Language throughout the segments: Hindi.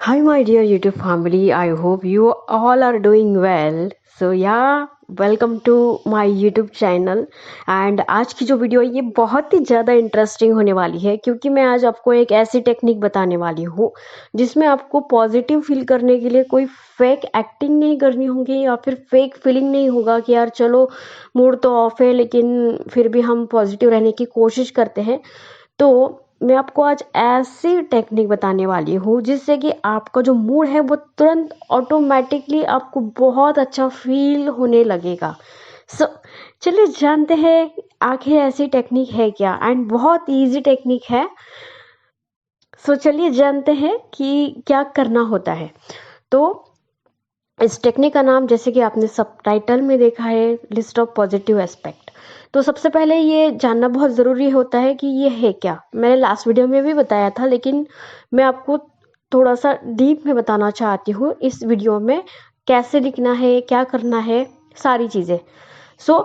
Hi, my dear YouTube family. I hope you all are doing well. So yeah, welcome to my YouTube channel. And आज की जो वीडियो है ये बहुत ही ज़्यादा इंटरेस्टिंग होने वाली है क्योंकि मैं आज आपको एक ऐसी टेक्निक बताने वाली हूँ जिसमें आपको पॉजिटिव फील करने के लिए कोई फेक एक्टिंग नहीं करनी होगी या फिर फेक फीलिंग नहीं होगा कि यार चलो मूड तो ऑफ है लेकिन फिर भी हम पॉजिटिव रहने की कोशिश करते हैं। तो मैं आपको आज ऐसी टेक्निक बताने वाली हूँ जिससे कि आपका जो मूड है वो तुरंत ऑटोमेटिकली आपको बहुत अच्छा फील होने लगेगा। सो चलिए जानते हैं आखिर ऐसी टेक्निक है क्या एंड बहुत इजी टेक्निक है। सो चलिए जानते हैं कि क्या करना होता है। तो इस टेक्निक का नाम जैसे कि आपने सबटाइटल में देखा है, लिस्ट ऑफ पॉजिटिव एस्पेक्ट। तो सबसे पहले ये जानना बहुत ज़रूरी होता है कि ये है क्या। मैंने लास्ट वीडियो में भी बताया था लेकिन मैं आपको थोड़ा सा डीप में बताना चाहती हूँ इस वीडियो में, कैसे लिखना है, क्या करना है, सारी चीज़ें। सो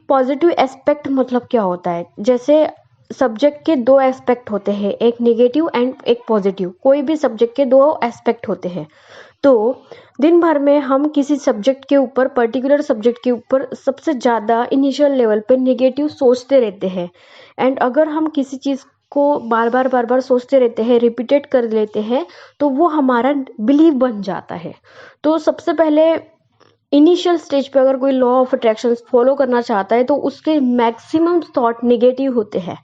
पॉजिटिव एस्पेक्ट मतलब क्या होता है, जैसे सब्जेक्ट के दो एस्पेक्ट होते हैं, एक नेगेटिव एंड एक पॉजिटिव। कोई भी सब्जेक्ट के दो एस्पेक्ट होते हैं। तो दिन भर में हम किसी सब्जेक्ट के ऊपर, पर्टिकुलर सब्जेक्ट के ऊपर सबसे ज़्यादा इनिशियल लेवल पे नेगेटिव सोचते रहते हैं। एंड अगर हम किसी चीज़ को बार बार सोचते रहते हैं, रिपीटेड कर लेते हैं, तो वो हमारा बिलीव बन जाता है। तो सबसे पहले इनिशियल स्टेज पे अगर कोई लॉ ऑफ अट्रैक्शन फॉलो करना चाहता है तो उसके मैक्सिमम थॉट नेगेटिव होते हैं।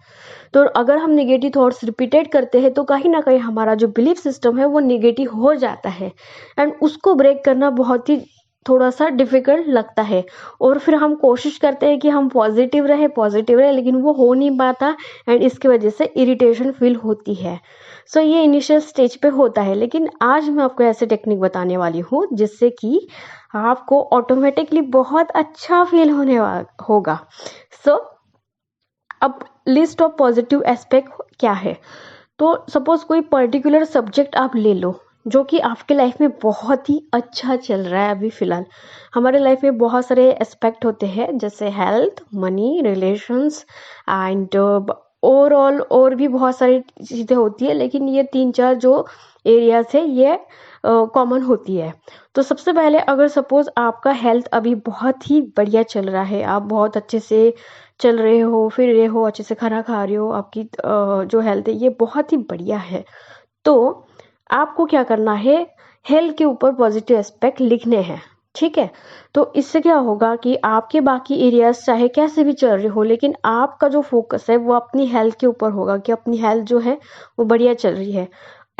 तो अगर हम नेगेटिव थॉट्स रिपीटेड करते हैं तो कहीं ना कहीं हमारा जो बिलीफ सिस्टम है वो नेगेटिव हो जाता है एंड उसको ब्रेक करना बहुत ही थोड़ा सा डिफिकल्ट लगता है। और फिर हम कोशिश करते हैं कि हम पॉजिटिव रहे लेकिन वो हो नहीं पाता एंड इसकी वजह से इरिटेशन फील होती है। सो ये इनिशियल स्टेज पे होता है, लेकिन आज मैं आपको ऐसे टेक्निक बताने वाली हूँ जिससे कि आपको ऑटोमेटिकली बहुत अच्छा फील होने होगा। सो अब लिस्ट ऑफ पॉजिटिव एस्पेक्ट क्या है। तो सपोज कोई पर्टिकुलर सब्जेक्ट आप ले लो जो कि आपके लाइफ में बहुत ही अच्छा चल रहा है। अभी फिलहाल हमारे लाइफ में बहुत सारे एस्पेक्ट होते हैं जैसे health, money, relations and overall और भी बहुत सारी चीज़ें होती है, लेकिन ये तीन चार जो एरियाज है ये कॉमन होती है। तो सबसे पहले अगर सपोज आपका हेल्थ अभी बहुत ही बढ़िया चल रहा है, आप बहुत अच्छे से चल रहे हो, फिर रहे हो, अच्छे से खाना खा रहे हो, आपकी जो हेल्थ है ये बहुत ही बढ़िया है, तो आपको क्या करना है, हेल्थ के ऊपर पॉजिटिव एस्पेक्ट लिखने हैं। ठीक है। तो इससे क्या होगा कि आपके बाकी एरियाज चाहे कैसे भी चल रहे हो लेकिन आपका जो फोकस है वो अपनी हेल्थ के ऊपर होगा कि अपनी हेल्थ जो है वो बढ़िया चल रही है।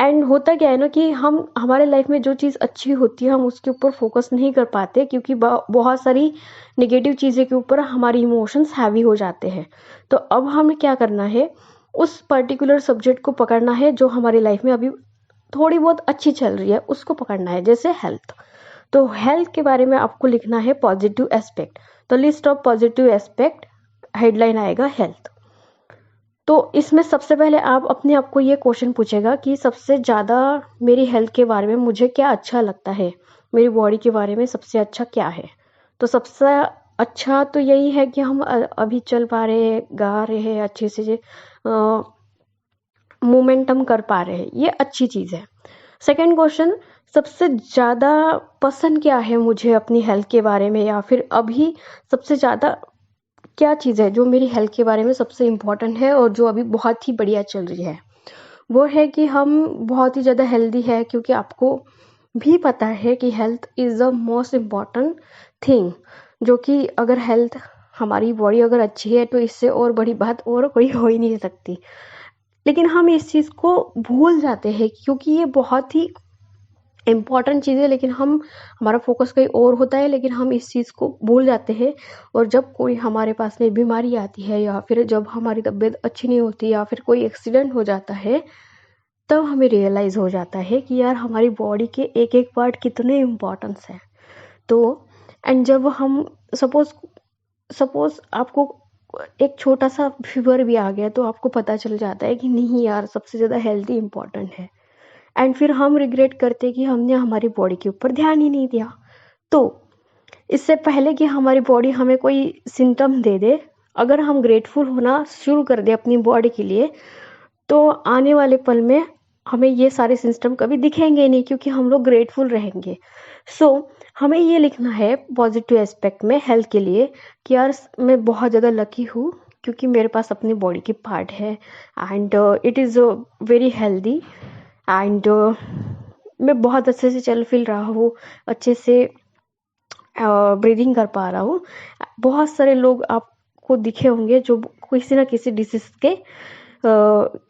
एंड होता क्या है ना कि हम हमारे लाइफ में जो चीज़ अच्छी होती है हम उसके ऊपर फोकस नहीं कर पाते क्योंकि बहुत सारी नेगेटिव चीज़ें के ऊपर हमारे इमोशंस हैवी हो जाते हैं। तो अब हमें क्या करना है, उस पर्टिकुलर सब्जेक्ट को पकड़ना है जो हमारी लाइफ में अभी थोड़ी बहुत अच्छी चल रही है, उसको पकड़ना है। जैसे हेल्थ, तो हेल्थ के बारे में आपको लिखना है पॉजिटिव एस्पेक्ट। तो list of positive aspect, headline आएगा हेल्थ। तो इसमें सबसे पहले आप अपने आप को ये क्वेश्चन पूछेगा कि सबसे ज़्यादा मेरी हेल्थ के बारे में मुझे क्या अच्छा लगता है, मेरी बॉडी के बारे में सबसे अच्छा क्या है। तो सबसे अच्छा तो यही है कि हम अभी चल पा रहे हैं, गा रहे हैं अच्छे से, मोमेंटम कर पा रहे हैं, ये अच्छी चीज़ है। सेकंड क्वेश्चन, सबसे ज़्यादा पसंद क्या है मुझे अपनी हेल्थ के बारे में, या फिर अभी सबसे ज़्यादा क्या चीज़ है जो मेरी हेल्थ के बारे में सबसे इम्पोर्टेंट है और जो अभी बहुत ही बढ़िया चल रही है। वो है कि हम बहुत ही ज़्यादा हेल्दी है, क्योंकि आपको भी पता है कि health is the most important thing, जो कि अगर हेल्थ, हमारी बॉडी अगर अच्छी है तो इससे और बड़ी बात और कोई हो ही नहीं सकती। लेकिन हम इस चीज़ को भूल जाते हैं क्योंकि ये बहुत ही इम्पॉर्टेंट चीज़ है, लेकिन हमारा फोकस कहीं और होता है, लेकिन हम इस चीज़ को भूल जाते हैं। और जब कोई हमारे पास में बीमारी आती है या फिर जब हमारी तबीयत अच्छी नहीं होती या फिर कोई एक्सीडेंट हो जाता है, तब हमें रियलाइज़ हो जाता है कि यार हमारी बॉडी के एक एक पार्ट कितने इम्पोर्टेंस हैं। तो एंड जब हम सपोज सपोज आपको एक छोटा सा फीवर भी आ गया तो आपको पता चल जाता है कि नहीं यार, सबसे ज़्यादा हेल्थ ही इम्पॉर्टेंट है। एंड फिर हम रिग्रेट करते कि हमने हमारी बॉडी के ऊपर ध्यान ही नहीं दिया। तो इससे पहले कि हमारी बॉडी हमें कोई सिम्टम दे दे, अगर हम ग्रेटफुल होना शुरू कर दें अपनी बॉडी के लिए, तो आने वाले पल में हमें ये सारे सिस्टम कभी दिखेंगे नहीं क्योंकि हम लोग ग्रेटफुल रहेंगे। सो हमें ये लिखना है पॉजिटिव एस्पेक्ट में हेल्थ के लिए कि यार मैं बहुत ज़्यादा लकी हूँ क्योंकि मेरे पास अपनी बॉडी की पार्ट है and it is very healthy and मैं बहुत अच्छे से चल फिर रहा हूँ, अच्छे से ब्रीदिंग कर पा रहा हूँ। बहुत सारे लोग आपको दिखे होंगे जो किसी ना किसी डिसीज के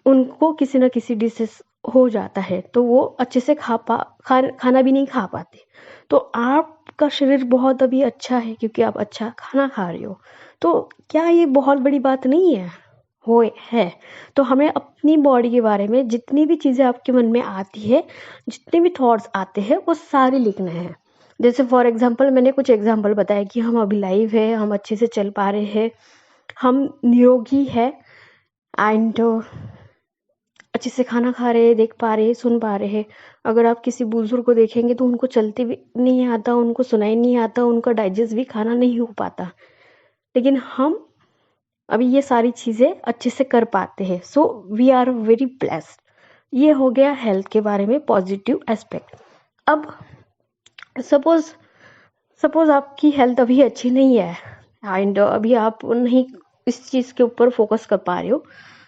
उनको किसी ना किसी डिसीज हो जाता है तो वो अच्छे से खाना भी नहीं खा पाते। तो आपका शरीर बहुत अभी अच्छा है क्योंकि आप अच्छा खाना खा रहे हो। तो क्या ये बहुत बड़ी बात नहीं है? हो है। तो हमें अपनी बॉडी के बारे में जितनी भी चीज़ें आपके मन में आती है, जितने भी थॉट्स आते हैं वो सारे लिखने हैं। जैसे फॉर एग्जांपल मैंने कुछ एग्जांपल बताया कि हम अभी लाइव है, हम अच्छे से चल पा रहे हैं, हम निरोगी है एंड अच्छे से खाना खा रहे हैं, देख पा रहे हैं, सुन पा रहे हैं। अगर आप किसी बुजुर्ग को देखेंगे तो उनको चलते भी नहीं आता, उनको सुनाई नहीं आता, उनका डाइजेस्ट भी खाना नहीं हो पाता, लेकिन हम अभी ये सारी चीज़ें अच्छे से कर पाते हैं। So we are very blessed. ये हो गया हेल्थ के बारे में पॉजिटिव एस्पेक्ट। अब सपोज सपोज आपकी हेल्थ अभी अच्छी नहीं है एंड अभी आप नहीं इस चीज़ के ऊपर फोकस कर पा रहे हो,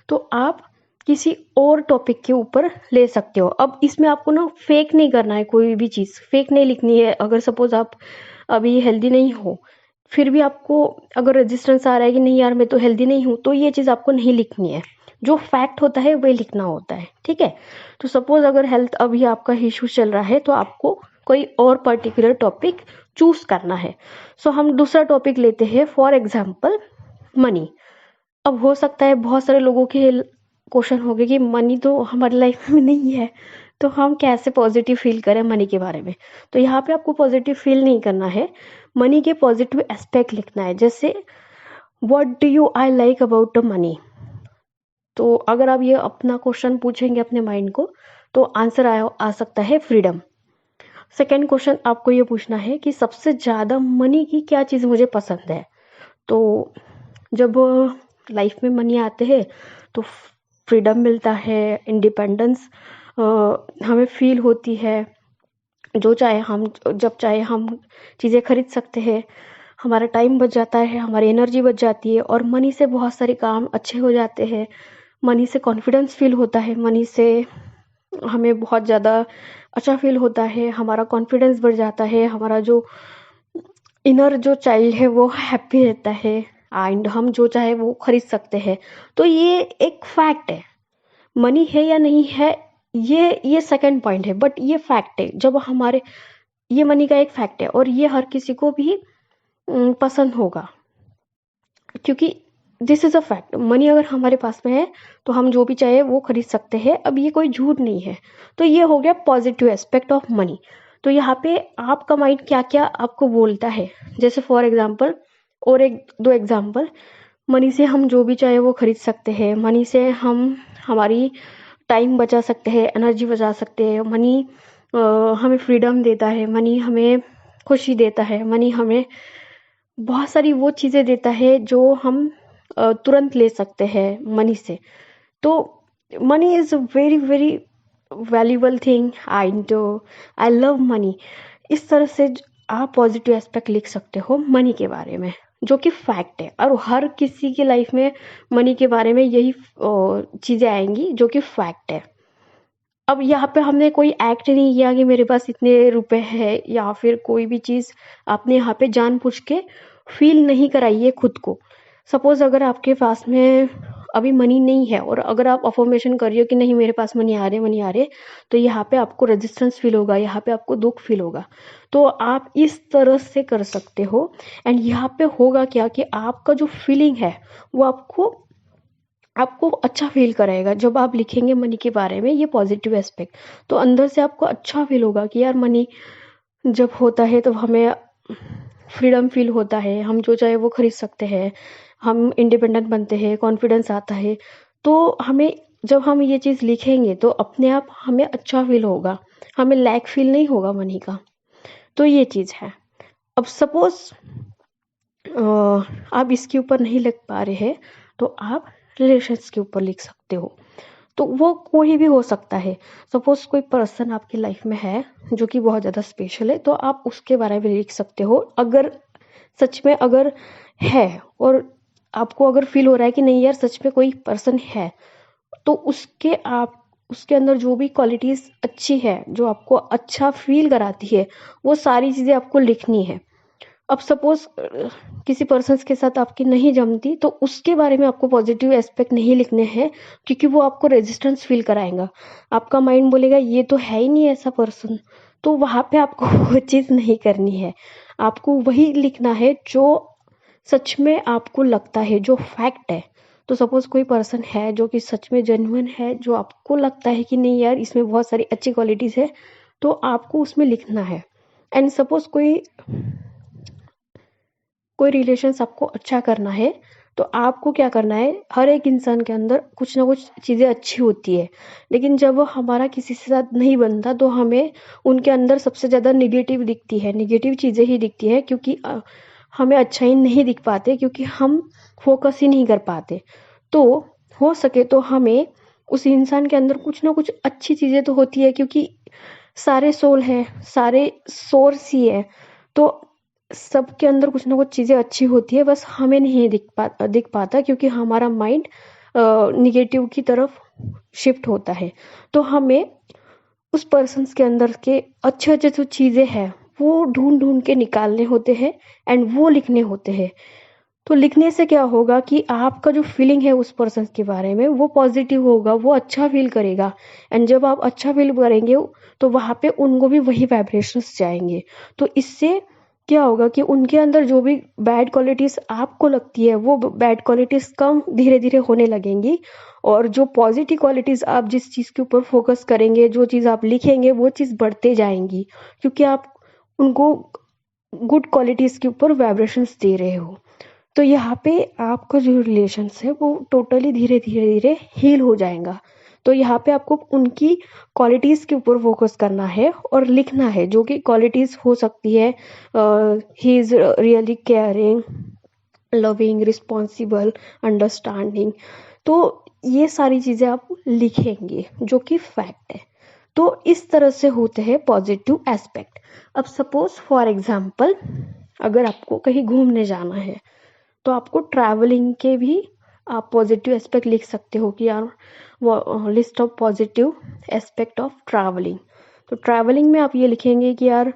तो आप किसी और टॉपिक के ऊपर ले सकते हो। अब इसमें आपको ना फेक नहीं करना है, कोई भी चीज़ फेक नहीं लिखनी है। अगर सपोज आप अभी हेल्दी नहीं हो फिर भी आपको अगर रेजिस्टेंस आ रहा है कि नहीं यार मैं तो हेल्दी नहीं हूँ, तो ये चीज़ आपको नहीं लिखनी है। जो फैक्ट होता है वही लिखना होता है, ठीक है। तो सपोज अगर हेल्थ अभी आपका इशू चल रहा है तो आपको कोई और पर्टिकुलर टॉपिक चूज करना है। सो हम दूसरा टॉपिक लेते हैं, फॉर एग्जाम्पल मनी। अब हो सकता है बहुत सारे लोगों के क्वेश्चन हो गए कि मनी तो हमारी लाइफ में नहीं है, तो हम कैसे पॉजिटिव फील करें मनी के बारे में। तो यहाँ पे आपको पॉजिटिव फील नहीं करना है, मनी के पॉजिटिव एस्पेक्ट लिखना है। जैसे what do you I like about the money. तो अगर आप ये अपना क्वेश्चन पूछेंगे अपने माइंड को तो आंसर आ सकता है फ्रीडम। सेकेंड क्वेश्चन आपको ये पूछना है कि सबसे ज़्यादा मनी की क्या चीज़ मुझे पसंद है। तो जब लाइफ में मनी आते हैं तो फ्रीडम मिलता है, इंडिपेंडेंस हमें फील होती है। जो चाहे हम जब चाहे हम चीज़ें खरीद सकते हैं, हमारा टाइम बच जाता है, हमारी एनर्जी बच जाती है और मनी से बहुत सारे काम अच्छे हो जाते हैं। मनी से कॉन्फिडेंस फील होता है, मनी से हमें बहुत ज़्यादा अच्छा फील होता है, हमारा कॉन्फिडेंस बढ़ जाता है, हमारा जो इनर जो चाइल्ड है वो हैप्पी रहता है एंड हम जो चाहे वो खरीद सकते हैं। तो ये एक फैक्ट है। मनी है या नहीं है ये सेकंड पॉइंट है, बट ये फैक्ट है। जब हमारे ये मनी का एक फैक्ट है और ये हर किसी को भी पसंद होगा क्योंकि this is a fact. Money अगर हमारे पास में है तो हम जो भी चाहे वो खरीद सकते हैं। अब ये कोई झूठ नहीं है। तो ये हो गया पॉजिटिव एस्पेक्ट ऑफ मनी। तो यहाँ पे आपका माइंड क्या क्या आपको बोलता है। जैसे फॉर एग्जाम्पल और एक दो एग्जाम्पल, मनी से हम जो भी चाहे वो खरीद सकते हैं, मनी से हम हमारी टाइम बचा सकते हैं, एनर्जी बचा सकते हैं, मनी हमें फ्रीडम देता है, मनी हमें खुशी देता है, मनी हमें बहुत सारी वो चीज़ें देता है जो हम तुरंत ले सकते हैं मनी से। तो money is a very very valuable thing and I love money. इस तरह से आप पॉजिटिव एस्पेक्ट लिख सकते हो मनी के बारे में, जो कि फैक्ट है। और हर किसी की लाइफ में मनी के बारे में यही चीज़ें आएंगी जो कि फैक्ट है। अब यहाँ पे हमने कोई एक्ट नहीं किया कि मेरे पास इतने रुपए है या फिर कोई भी चीज़ आपने यहाँ पे जानबूझ के फील नहीं कराई है खुद को। सपोज अगर आपके पास में अभी मनी नहीं है और अगर आप अफर्मेशन कर रही हो कि नहीं मेरे पास मनी आ रहे मनी आ रहे, तो यहाँ पे आपको रेजिस्टेंस फील होगा, यहाँ पे आपको दुख फील होगा। तो आप इस तरह से कर सकते हो एंड यहाँ पे होगा क्या कि आपका जो फीलिंग है वो आपको आपको अच्छा फील कराएगा। जब आप लिखेंगे मनी के बारे में ये पॉजिटिव एस्पेक्ट, तो अंदर से आपको अच्छा फील होगा कि यार मनी जब होता है तो हमें फ्रीडम फील होता है, हम जो चाहे वो खरीद सकते हैं, हम इंडिपेंडेंट बनते हैं, कॉन्फिडेंस आता है। तो हमें जब हम ये चीज़ लिखेंगे तो अपने आप हमें अच्छा फील होगा, हमें लैक फील नहीं होगा मनी का। तो ये चीज़ है। अब सपोज आप इसके ऊपर नहीं लिख पा रहे हैं तो आप रिलेशंस के ऊपर लिख सकते हो। तो वो कोई भी हो सकता है। सपोज कोई पर्सन आपकी लाइफ में है जो कि बहुत ज़्यादा स्पेशल है, तो आप उसके बारे में लिख सकते हो। अगर सच में अगर है और आपको अगर फील हो रहा है कि नहीं यार सच में कोई पर्सन है, तो उसके अंदर जो भी क्वालिटीज़ अच्छी है, जो आपको अच्छा फील कराती है, वो सारी चीज़ें आपको लिखनी है। अब सपोज किसी पर्सन के साथ आपकी नहीं जमती, तो उसके बारे में आपको पॉजिटिव एस्पेक्ट नहीं लिखने हैं, क्योंकि वो आपको रेजिस्टेंस फील कराएगा। आपका माइंड बोलेगा ये तो है ही नहीं ऐसा पर्सन, तो वहाँ पे आपको वो चीज़ नहीं करनी है। आपको वही लिखना है जो सच में आपको लगता है, जो फैक्ट है। तो सपोज कोई पर्सन है जो कि सच में जेन्युइन है, जो आपको लगता है कि नहीं यार इसमें बहुत सारी अच्छी क्वालिटीज़ है, तो आपको उसमें लिखना है। एंड सपोज कोई रिलेशंस आपको अच्छा करना है, तो आपको क्या करना है, हर एक इंसान के अंदर कुछ ना कुछ चीज़ें अच्छी होती है, लेकिन जब वो हमारा किसी के साथ नहीं बनता, तो हमें उनके अंदर सबसे ज़्यादा निगेटिव दिखती है, निगेटिव चीज़ें ही दिखती है, क्योंकि हमें अच्छाई नहीं दिख पाते, क्योंकि हम फोकस ही नहीं कर पाते। तो हो सके तो हमें उस इंसान के अंदर कुछ ना कुछ अच्छी चीज़ें तो होती है, क्योंकि सारे सोल है, सारे सोर्स ही है, तो सबके अंदर कुछ ना कुछ चीज़ें अच्छी होती है, बस हमें नहीं दिख पाता, क्योंकि हमारा माइंड निगेटिव की तरफ शिफ्ट होता है। तो हमें उस पर्सन के अंदर के अच्छे अच्छे जो चीज़ें हैं, वो ढूंढ ढूंढ के निकालने होते हैं, एंड वो लिखने होते हैं। तो लिखने से क्या होगा कि आपका जो फीलिंग है उस पर्सन के बारे में, वो पॉजिटिव होगा, वो अच्छा फील करेगा। एंड जब आप अच्छा फील करेंगे, तो वहाँ पे उनको भी वही वाइब्रेशंस जाएंगे। तो इससे क्या होगा कि उनके अंदर जो भी बैड क्वालिटीज आपको लगती है, वो बैड क्वालिटीज कम धीरे धीरे होने लगेंगी, और जो पॉजिटिव क्वालिटीज आप जिस चीज़ के ऊपर फोकस करेंगे, जो चीज़ आप लिखेंगे, वो चीज़ बढ़ते जाएंगी, क्योंकि आप उनको गुड क्वालिटीज के ऊपर वाइब्रेशंस दे रहे हो। तो यहाँ पे आपका जो रिलेशंस है वो टोटली धीरे धीरे धीरे हील हो जाएगा। तो यहाँ पे आपको उनकी क्वालिटीज़ के ऊपर फोकस करना है और लिखना है, जो कि क्वालिटीज़ हो सकती है, he is really caring, loving, responsible, understanding. तो ये सारी चीज़ें आप लिखेंगे जो कि फैक्ट है। तो इस तरह से होते हैं पॉजिटिव एस्पेक्ट। अब सपोज फॉर एग्जांपल, अगर आपको कहीं घूमने जाना है, तो आपको ट्रैवलिंग के भी आप पॉजिटिव एस्पेक्ट लिख सकते हो कि यार वो list of positive aspect of travelling. तो ट्रैवलिंग में आप ये लिखेंगे कि यार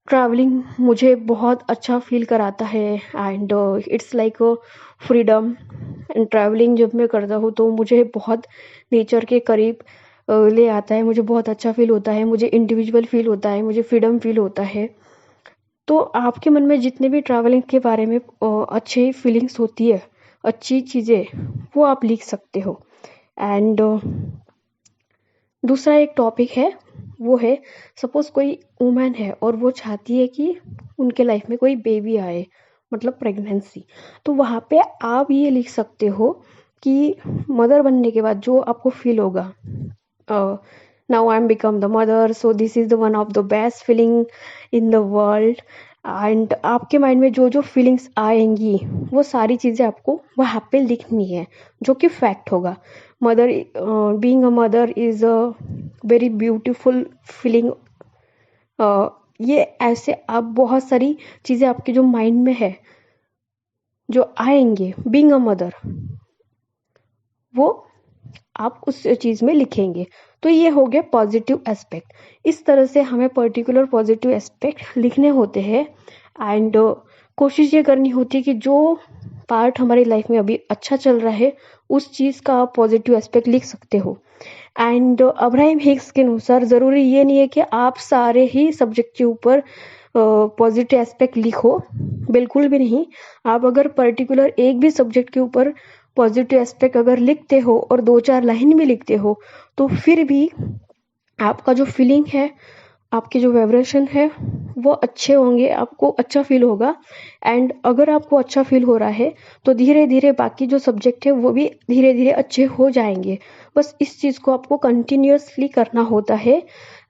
ट्रैवलिंग मुझे बहुत अच्छा फील कराता है, and it's like freedom. And travelling जब मैं करता हूँ तो मुझे बहुत नेचर के करीब ले आता है, मुझे बहुत अच्छा फील होता है, मुझे इंडिविजुअल फील होता है, मुझे फ्रीडम फील होता है। तो आपके मन में जितने भी ट्रैवलिंग के बारे में अच्छी फीलिंग्स होती है, अच्छी चीज़ें, वो आप लिख सकते हो। एंड दूसरा एक टॉपिक है, वो है सपोज कोई वुमेन है और वो चाहती है कि उनके लाइफ में कोई बेबी आए, मतलब प्रेगनेंसी। तो वहाँ पे आप ये लिख सकते हो कि मदर बनने के बाद जो आपको फील होगा, now I am become the mother, so this is the one of the best feeling in the world. And आपके माइंड में जो जो फीलिंग्स आएंगी, वो सारी चीज़ें आपको वहाँ पे लिखनी है, जो कि फैक्ट होगा। Mother, being a mother is a very beautiful feeling. ये ऐसे आप बहुत सारी चीज़ें आपके जो माइंड में है, जो आएंगे बीइंग अ मदर, वो आप उस चीज़ में लिखेंगे। तो ये हो गया पॉजिटिव एस्पेक्ट। इस तरह से हमें पर्टिकुलर पॉजिटिव एस्पेक्ट लिखने होते हैं। एंड कोशिश ये करनी होती है कि जो पार्ट हमारी लाइफ में अभी अच्छा चल रहा है, उस चीज़ का आप पॉजिटिव एस्पेक्ट लिख सकते हो। एंड अब्राहम हिग्स के अनुसार ज़रूरी ये नहीं है कि आप सारे ही सब्जेक्ट के ऊपर पॉजिटिव एस्पेक्ट लिखो, बिल्कुल भी नहीं। आप अगर पर्टिकुलर एक भी सब्जेक्ट के ऊपर पॉजिटिव एस्पेक्ट अगर लिखते हो और 2-4 लाइन भी लिखते हो, तो फिर भी आपका जो फीलिंग है, आपके जो वाइब्रेशन है, वो अच्छे होंगे, आपको अच्छा फील होगा। एंड अगर आपको अच्छा फील हो रहा है, तो धीरे धीरे बाकी जो सब्जेक्ट है वो भी धीरे धीरे अच्छे हो जाएंगे। बस इस चीज़ को आपको कंटिन्यूअसली करना होता है।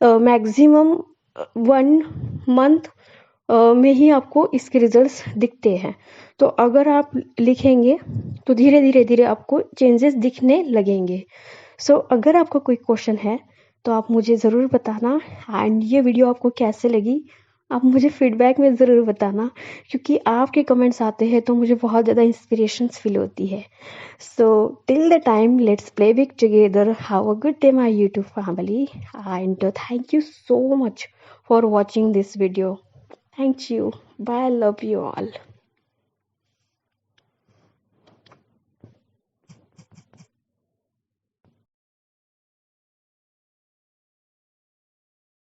मैक्सिमम 1 मंथ में ही आपको इसके रिजल्ट्स दिखते हैं। तो अगर आप लिखेंगे, तो धीरे धीरे धीरे आपको चेंजेस दिखने लगेंगे। सो अगर आपका कोई क्वेश्चन है तो आप मुझे ज़रूर बताना। एंड ये वीडियो आपको कैसे लगी आप मुझे फीडबैक में ज़रूर बताना, क्योंकि आपके कमेंट्स आते हैं तो मुझे बहुत ज़्यादा इंस्पिरेशंस फील होती है। So till the time let's play big together, have a good day my YouTube family, and thank you so much for watching this video. Thank you. Bye. Love you all.